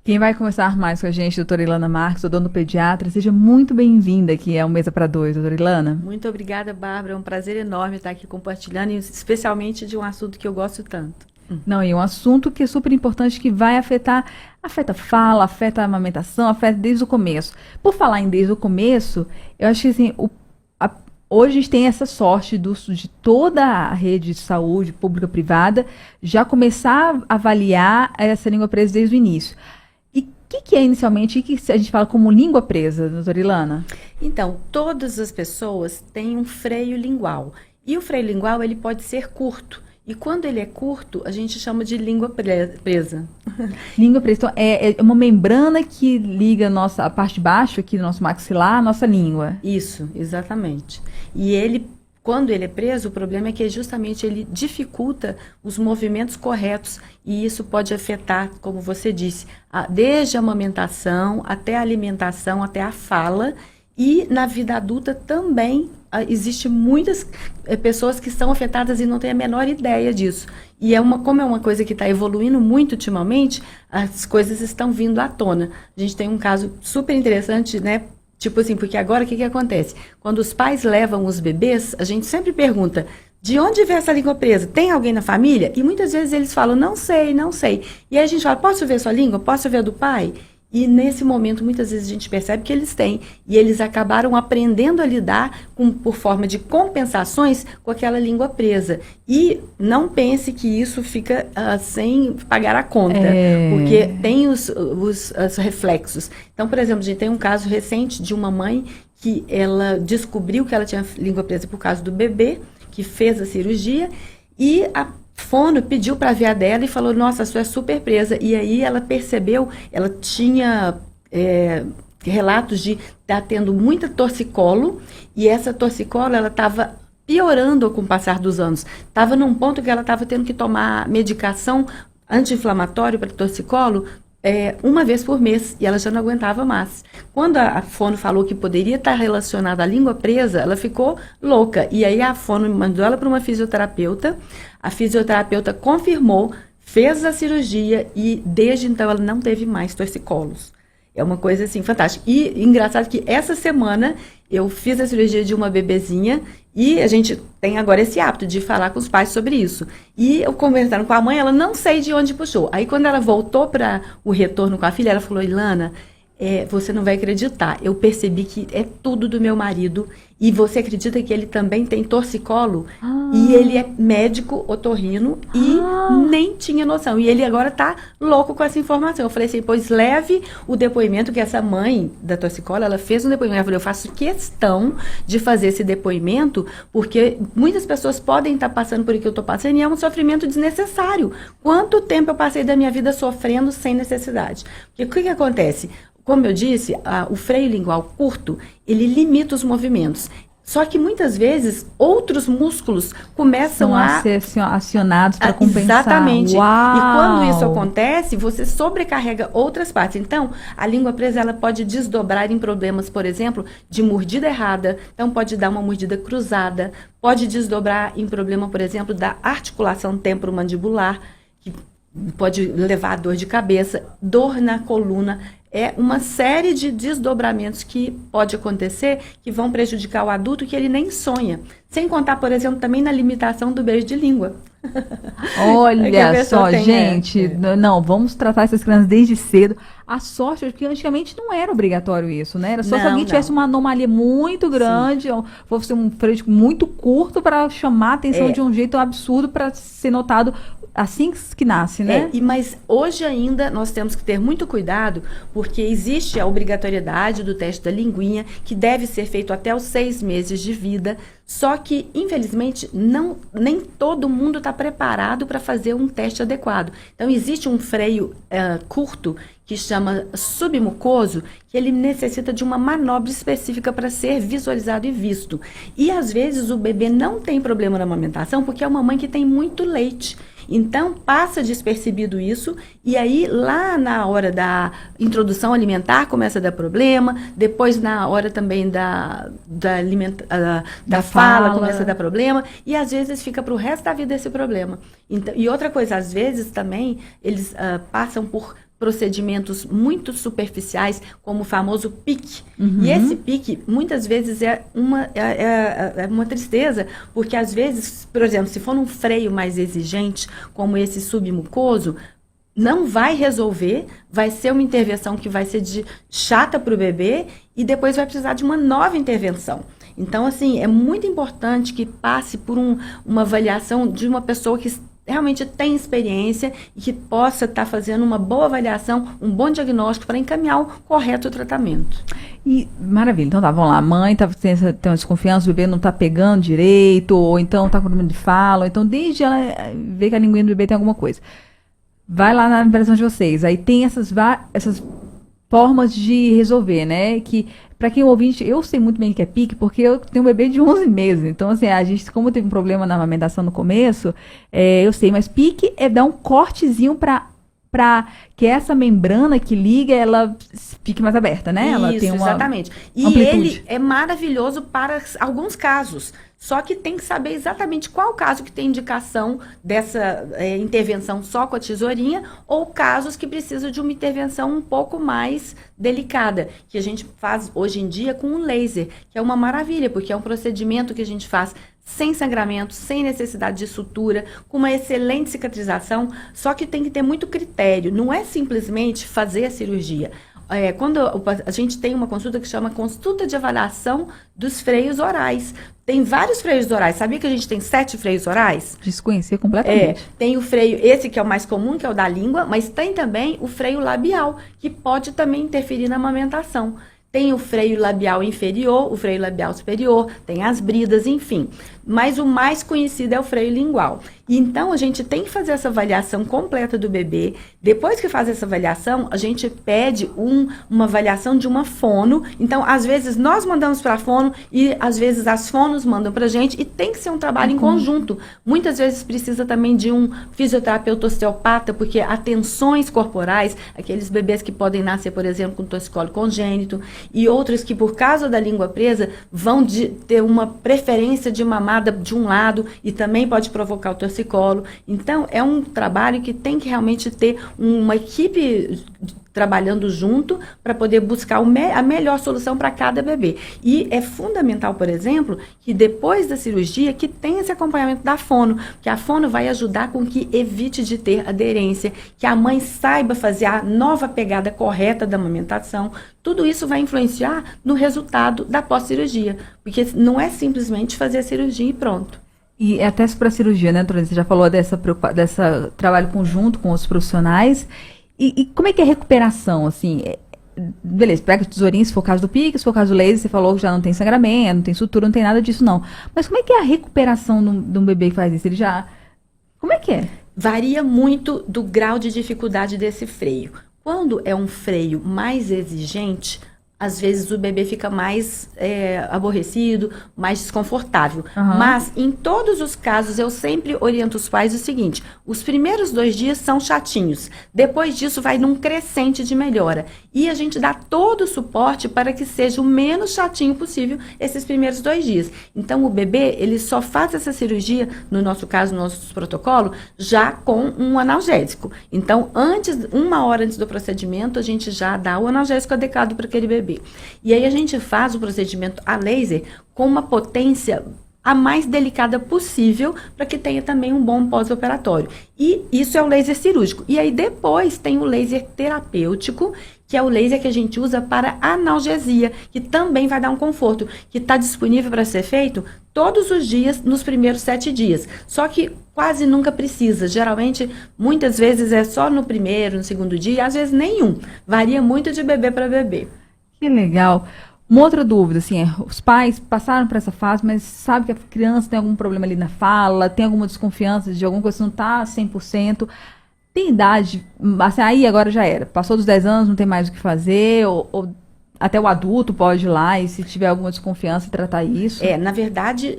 Quem vai conversar mais com a gente, doutora Ilana Marques, odontopediatra, seja muito bem-vinda aqui ao Mesa para Dois, doutora Ilana. Muito obrigada, Bárbara. É um prazer enorme estar aqui compartilhando, especialmente de um assunto que eu gosto tanto. Não, e um assunto que é super importante, que vai afeta a fala, afeta a amamentação, afeta desde o começo. Por falar em desde o começo, eu acho que assim, hoje a gente tem essa sorte de toda a rede de saúde, pública, privada, já começar a avaliar essa língua presa desde o início. E o que é inicialmente, o que a gente fala como língua presa, doutora Ilana? Então, todas as pessoas têm um freio lingual. E o freio lingual, ele pode ser curto. E quando ele é curto, a gente chama de língua presa. Língua presa, então, é uma membrana que liga a parte de baixo aqui do nosso maxilar, a nossa língua. Isso, exatamente. E ele, quando ele é preso, o problema é que justamente ele dificulta os movimentos corretos. E isso pode afetar, como você disse, desde a amamentação, até a alimentação, até a fala. E na vida adulta também existe muitas pessoas que são afetadas e não têm a menor ideia disso. E como é uma coisa que está evoluindo muito ultimamente, as coisas estão vindo à tona. A gente tem um caso super interessante, né? Tipo assim, porque agora o que acontece? Quando os pais levam os bebês, a gente sempre pergunta: de onde veio essa língua presa? Tem alguém na família? E muitas vezes eles falam: não sei, não sei. E aí a gente fala: posso ver sua língua? Posso ver a do pai? E nesse momento, muitas vezes a gente percebe que eles têm. E eles acabaram aprendendo a lidar por forma de compensações com aquela língua presa. E não pense que isso fica sem pagar a conta. Porque tem os reflexos. Então, por exemplo, a gente tem um caso recente de uma mãe que ela descobriu que ela tinha língua presa por causa do bebê, que fez a cirurgia, e a fono pediu para ver a dela e falou: nossa, a sua é super presa. E aí ela percebeu, ela tinha relatos de estar tendo muita torcicolo, e essa torcicolo ela estava piorando com o passar dos anos. Estava num ponto que ela estava tendo que tomar medicação anti-inflamatória para torcicolo uma vez por mês, e ela já não aguentava mais. Quando a fono falou que poderia estar relacionada à língua presa, ela ficou louca. E aí a fono mandou ela para uma fisioterapeuta. A fisioterapeuta confirmou, fez a cirurgia e desde então ela não teve mais torcicolos. É uma coisa assim fantástica. E engraçado que essa semana eu fiz a cirurgia de uma bebezinha e a gente tem agora esse hábito de falar com os pais sobre isso. E eu conversando com a mãe, ela não sei de onde puxou. Aí quando ela voltou para o retorno com a filha, ela falou: Ilana, você não vai acreditar, eu percebi que é tudo do meu marido. E você acredita que ele também tem torcicolo? E ele é médico otorrino e nem tinha noção. E ele agora tá louco com essa informação. Eu falei assim: pois leve o depoimento que essa mãe da torcicolo, ela fez um depoimento. Ela falou: eu faço questão de fazer esse depoimento, porque muitas pessoas podem estar passando por o que eu estou passando e é um sofrimento desnecessário. Quanto tempo eu passei da minha vida sofrendo sem necessidade? Porque o que acontece? Como eu disse, o freio lingual curto, ele limita os movimentos. Só que muitas vezes outros músculos começam a ser acionados para compensar. Exatamente. Uau! E quando isso acontece, você sobrecarrega outras partes. Então, a língua presa ela pode desdobrar em problemas, por exemplo, de mordida errada. Então, pode dar uma mordida cruzada. Pode desdobrar em problema, por exemplo, da articulação temporomandibular, que pode levar a dor de cabeça, dor na coluna. É uma série de desdobramentos que pode acontecer que vão prejudicar o adulto que ele nem sonha. Sem contar, por exemplo, também na limitação do beijo de língua. Olha só, gente, não, vamos tratar essas crianças desde cedo. A sorte, porque antigamente não era obrigatório isso, né? Era só se alguém tivesse uma anomalia muito grande, ou fosse um freio muito curto para chamar a atenção de um jeito absurdo para ser notado assim que nasce, né? Mas hoje ainda nós temos que ter muito cuidado, porque existe a obrigatoriedade do teste da linguinha, que deve ser feito até os 6 meses de vida. Só que, infelizmente, nem todo mundo está preparado para fazer um teste adequado. Então, existe um freio curto, que chama submucoso, que ele necessita de uma manobra específica para ser visualizado e visto. E, às vezes, o bebê não tem problema na amamentação, porque é uma mãe que tem muito leite. Então, passa despercebido isso, e aí, lá na hora da introdução alimentar, começa a dar problema, depois, na hora também da fala, começa a dar problema, e às vezes fica para o resto da vida esse problema. Então, e outra coisa, às vezes também, eles passam por procedimentos muito superficiais, como o famoso PIC. Uhum. E esse PIC, muitas vezes, é uma tristeza, porque às vezes, por exemplo, se for um freio mais exigente, como esse submucoso, não vai resolver, vai ser uma intervenção que vai ser chata para o bebê e depois vai precisar de uma nova intervenção. Então, assim, é muito importante que passe por uma avaliação de uma pessoa que realmente tem experiência e que possa estar fazendo uma boa avaliação, um bom diagnóstico para encaminhar o correto tratamento. E, maravilha, então tá, vamos lá, a mãe tem uma desconfiança, o bebê não tá pegando direito, ou então tá com problema de fala, ou então desde ela ver que a linguinha do bebê tem alguma coisa. Vai lá na avaliação de vocês, aí tem essas formas de resolver, né, que para quem é ouvinte, eu sei muito bem o que é PIC, porque eu tenho um bebê de 11 meses, então assim, a gente, como teve um problema na amamentação no começo, eu sei, mas PIC é dar um cortezinho para que essa membrana que liga, ela fique mais aberta, né? Isso, ela tem uma exatamente. E amplitude. ele é maravilhoso para alguns casos. Só que tem que saber exatamente qual caso que tem indicação dessa intervenção só com a tesourinha ou casos que precisam de uma intervenção um pouco mais delicada, que a gente faz hoje em dia com um laser, que é uma maravilha, porque é um procedimento que a gente faz sem sangramento, sem necessidade de sutura, com uma excelente cicatrização, só que tem que ter muito critério, não é simplesmente fazer a cirurgia. Quando a gente tem uma consulta que chama consulta de avaliação dos freios orais. Tem vários freios orais. Sabia que a gente tem 7 freios orais? Desconhecer completamente. Tem o freio, esse que é o mais comum, que é o da língua, mas tem também o freio labial, que pode também interferir na amamentação. Tem o freio labial inferior, o freio labial superior, tem as bridas, enfim. Mas o mais conhecido é o freio lingual. E então, a gente tem que fazer essa avaliação completa do bebê. Depois que faz essa avaliação, a gente pede uma avaliação de uma fono. Então, às vezes, nós mandamos para a fono e, às vezes, as fonos mandam para a gente. E tem que ser um trabalho em conjunto. Muitas vezes, precisa também de um fisioterapeuta osteopata, porque há tensões corporais, aqueles bebês que podem nascer, por exemplo, com torcicolo congênito, e outros que, por causa da língua presa, vão ter uma preferência de mamada de um lado e também pode provocar o torcicolo. Então, é um trabalho que tem que realmente ter uma equipe trabalhando junto para poder buscar a melhor solução para cada bebê. E é fundamental, por exemplo, que depois da cirurgia que tenha esse acompanhamento da fono, que a fono vai ajudar com que evite de ter aderência, que a mãe saiba fazer a nova pegada correta da amamentação. Tudo isso vai influenciar no resultado da pós-cirurgia, porque não é simplesmente fazer a cirurgia e pronto. E até para a cirurgia, né, Torres? Você já falou dessa trabalho conjunto com os profissionais. E como é que é a recuperação, assim? Beleza, pega a tesourinha, se for o caso do PIC, se for o caso do laser, você falou que já não tem sangramento, não tem sutura, não tem nada disso, não. Mas como é que é a recuperação de um bebê que faz isso? Ele já... Como é que é? Varia muito do grau de dificuldade desse freio. Quando é um freio mais exigente, às vezes o bebê fica mais aborrecido, mais desconfortável. Uhum. Mas, em todos os casos, eu sempre oriento os pais o seguinte: os primeiros 2 dias são chatinhos. Depois disso, vai num crescente de melhora. E a gente dá todo o suporte para que seja o menos chatinho possível esses primeiros 2 dias. Então, o bebê, ele só faz essa cirurgia, no nosso caso, no nosso protocolo, já com um analgésico. Então, 1 hora antes do procedimento, a gente já dá o analgésico adequado para aquele bebê. E aí a gente faz o procedimento a laser com uma potência a mais delicada possível para que tenha também um bom pós-operatório. E isso é o laser cirúrgico. E aí depois tem o laser terapêutico, que é o laser que a gente usa para analgesia, que também vai dar um conforto, que está disponível para ser feito todos os dias nos primeiros 7 dias. Só que quase nunca precisa. Geralmente, muitas vezes é só no primeiro, no segundo dia, às vezes nenhum. Varia muito de bebê para bebê. Que legal. Uma outra dúvida, assim, os pais passaram por essa fase, mas sabe que a criança tem algum problema ali na fala, tem alguma desconfiança de alguma coisa que não está 100%. Tem idade, assim, aí agora já era. Passou dos 10 anos, não tem mais o que fazer, ou até o adulto pode ir lá e se tiver alguma desconfiança tratar isso. Na verdade,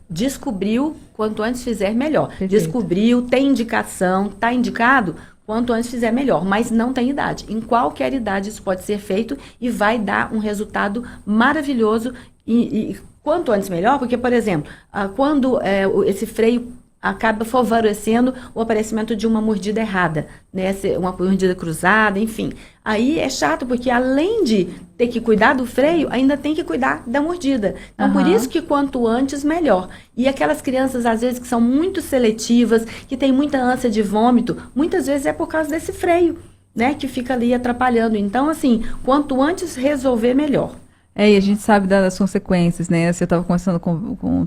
descobriu, quanto antes fizer, melhor. Perfeito. Descobriu, tem indicação, está indicado, quanto antes fizer, melhor. Mas não tem idade. Em qualquer idade isso pode ser feito e vai dar um resultado maravilhoso. E quanto antes melhor, porque, por exemplo, quando esse freio acaba favorecendo o aparecimento de uma mordida errada, né? Uma mordida cruzada, enfim. Aí é chato, porque além de ter que cuidar do freio, ainda tem que cuidar da mordida. Então, por isso que quanto antes, melhor. E aquelas crianças, às vezes, que são muito seletivas, que têm muita ânsia de vômito, muitas vezes é por causa desse freio, né? Que fica ali atrapalhando. Então, assim, quanto antes resolver, melhor. E a gente sabe das consequências, né? Você estava conversando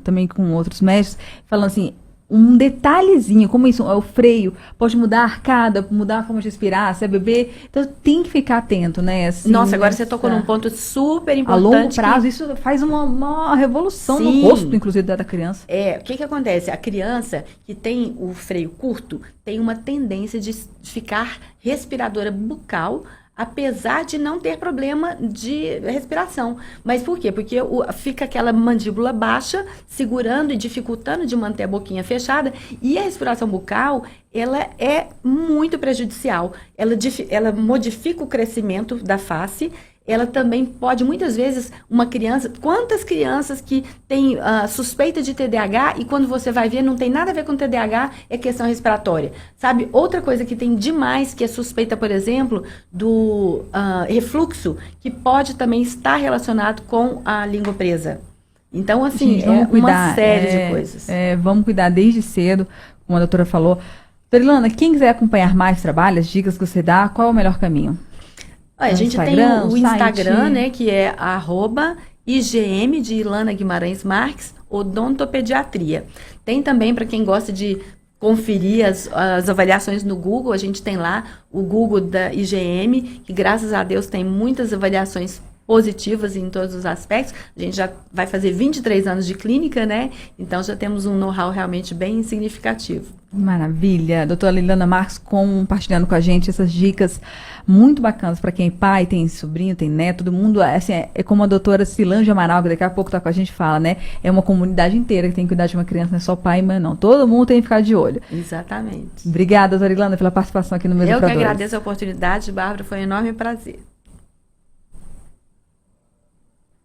também com outros médicos, falando assim, um detalhezinho, como isso, o freio, pode mudar a arcada, mudar a forma de respirar, se é bebê. Então tem que ficar atento, né? Assim, nossa, agora você tocou num ponto super importante. A longo prazo, isso faz uma revolução no rosto, inclusive, da criança. O que acontece? A criança que tem o freio curto tem uma tendência de ficar respiradora bucal, apesar de não ter problema de respiração. Mas por quê? Porque fica aquela mandíbula baixa, segurando e dificultando de manter a boquinha fechada, e a respiração bucal, ela é muito prejudicial. Ela modifica o crescimento da face. Ela também pode, muitas vezes, uma criança... Quantas crianças que têm suspeita de TDAH e quando você vai ver, não tem nada a ver com TDAH, é questão respiratória. Sabe? Outra coisa que tem demais, que é suspeita, por exemplo, do refluxo, que pode também estar relacionado com a língua presa. Então, assim, gente, uma série de coisas. Vamos cuidar desde cedo, como a doutora falou. Doutora Ilana, quem quiser acompanhar mais trabalhos, dicas que você dá, qual é o melhor caminho? A gente tem o Instagram, né, que é @IGM de Ilana Guimarães Marques, odontopediatria. Tem também, para quem gosta de conferir as avaliações no Google, a gente tem lá o Google da IGM, que graças a Deus tem muitas avaliações positivas em todos os aspectos. A gente já vai fazer 23 anos de clínica, né? Então já temos um know-how realmente bem significativo. Maravilha. Doutora Ilana Marques compartilhando com a gente essas dicas muito bacanas para quem é pai, tem sobrinho, tem neto, todo mundo, assim, é como a doutora Cilange Amaral, que daqui a pouco tá com a gente, fala, né? É uma comunidade inteira que tem que cuidar de uma criança, não é só pai e mãe, não. Todo mundo tem que ficar de olho. Exatamente. Obrigada, doutora Ilana, pela participação aqui no Meus Educadores. Eu que agradeço a oportunidade, Bárbara, foi um enorme prazer.